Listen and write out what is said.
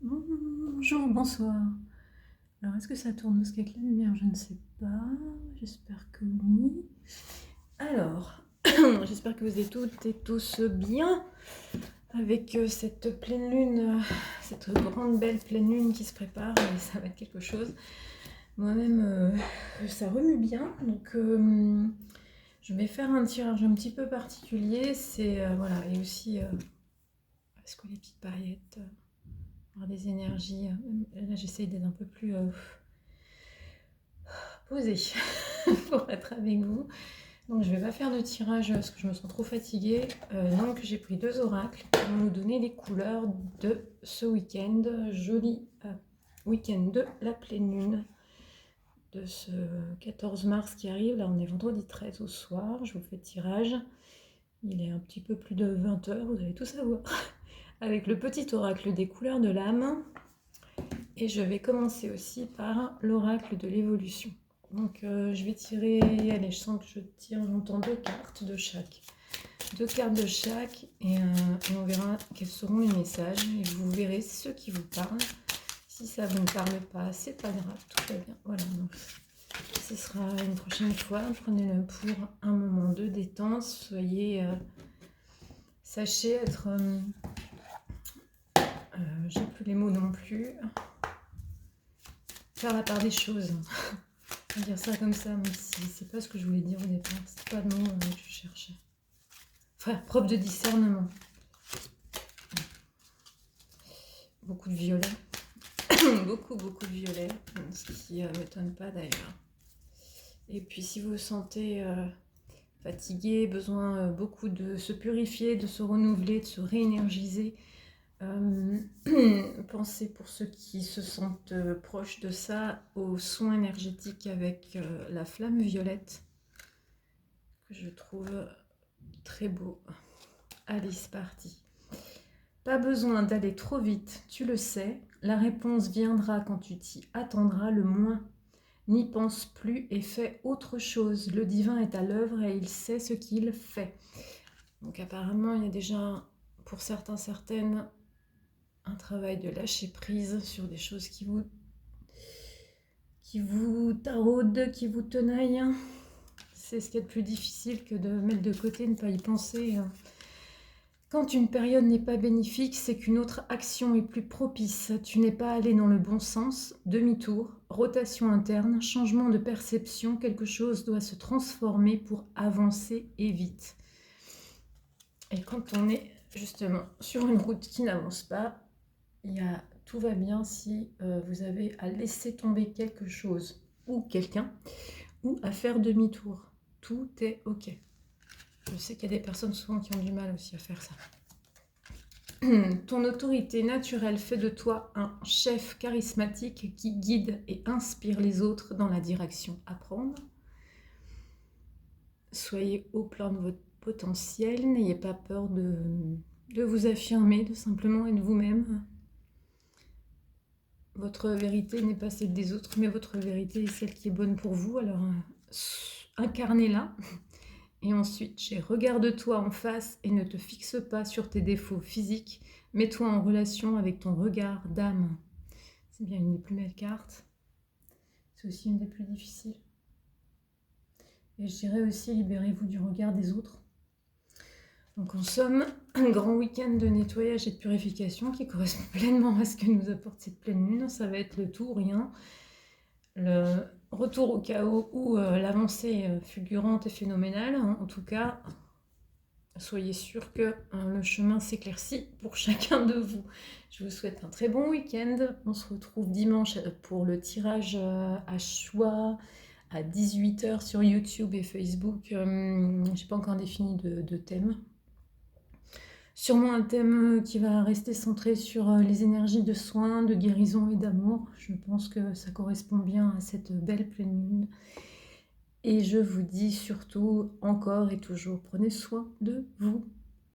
Bonjour, bonsoir. Alors, est-ce que ça tourne parce qu'avec la lumière, je ne sais pas. J'espère que oui. Alors, j'espère que vous êtes toutes et tous bien avec cette pleine lune, cette grande belle pleine lune qui se prépare. Et ça va être quelque chose. Moi-même, ça remue bien. Donc, je vais faire un tirage un petit peu particulier. C'est, voilà, et aussi, est-ce que les petites paillettes avoir des énergies. Là, j'essaye d'être un peu plus posée pour être avec vous. Donc, je ne vais pas faire de tirage parce que je me sens trop fatiguée. Donc, j'ai pris 2 oracles qui vont nous donner les couleurs de ce week-end. Joli week-end de la pleine lune de ce 14 mars qui arrive. Là, on est vendredi 13 au soir. Je vous fais le tirage. Il est un petit peu plus de 20h, vous allez tout savoir. Avec le petit oracle des couleurs de l'âme. Et je vais commencer aussi par l'oracle de l'évolution. Donc je vais tirer, allez, je sens que je tire, j'entends 2 cartes de chaque. 2 cartes de chaque et on verra quels seront les messages. Et vous verrez ceux qui vous parlent. Si ça ne vous parle pas, c'est pas grave, tout va bien. Voilà, donc ce sera une prochaine fois. Prenez-le pour un moment de détente. Soyez, sachez être, j'ai plus les mots non plus. Faire la part des choses. Je vais dire ça comme ça, mais c'est pas ce que je voulais dire au départ. C'est pas le mot que je cherchais. Enfin, preuve de discernement. Beaucoup de violet. beaucoup de violet. Ce qui ne m'étonne pas d'ailleurs. Et puis si vous vous sentez fatigué, besoin beaucoup de se purifier, de se renouveler, de se réénergiser, pensez pour ceux qui se sentent proches de ça aux soins énergétiques avec la flamme violette que je trouve très beau. Allez, c'est parti. Pas besoin d'aller trop vite, tu le sais. La réponse viendra quand tu t'y attendras le moins. N'y pense plus et fais autre chose. Le divin est à l'œuvre et il sait ce qu'il fait. Donc apparemment, il y a déjà, pour certains, certaines, un travail de lâcher prise sur des choses qui vous taraudent, qui vous tenaillent. C'est ce qui est le plus difficile que de mettre de côté, ne pas y penser. Quand une période n'est pas bénéfique, c'est qu'une autre action est plus propice. Tu n'es pas allé dans le bon sens. Demi-tour, rotation interne, changement de perception. Quelque chose doit se transformer pour avancer et vite. Et quand on est justement sur une route qui n'avance pas, tout va bien si vous avez à laisser tomber quelque chose ou quelqu'un ou à faire demi-tour. Tout est ok. Je sais qu'il y a des personnes souvent qui ont du mal aussi à faire ça. Ton autorité naturelle fait de toi un chef charismatique qui guide et inspire les autres dans la direction à prendre. Soyez au plein de votre potentiel, n'ayez pas peur de vous affirmer, de simplement être vous-même. Votre vérité n'est pas celle des autres, mais votre vérité est celle qui est bonne pour vous, alors incarnez-la. Et ensuite, regarde-toi en face et ne te fixe pas sur tes défauts physiques. Mets-toi en relation avec ton regard d'âme. C'est bien une des plus belles cartes. C'est aussi une des plus difficiles. Et je dirais aussi, libérez-vous du regard des autres. Donc en somme, un grand week-end de nettoyage et de purification qui correspond pleinement à ce que nous apporte cette pleine lune. Ça va être le tout ou rien. Le retour au chaos ou l'avancée fulgurante et phénoménale. En tout cas, soyez sûrs que le chemin s'éclaircit pour chacun de vous. Je vous souhaite un très bon week-end. On se retrouve dimanche pour le tirage à choix à 18h sur YouTube et Facebook. J'ai pas encore défini de thème. Sûrement un thème qui va rester centré sur les énergies de soins, de guérison et d'amour. Je pense que ça correspond bien à cette belle pleine lune. Et je vous dis surtout encore et toujours, prenez soin de vous.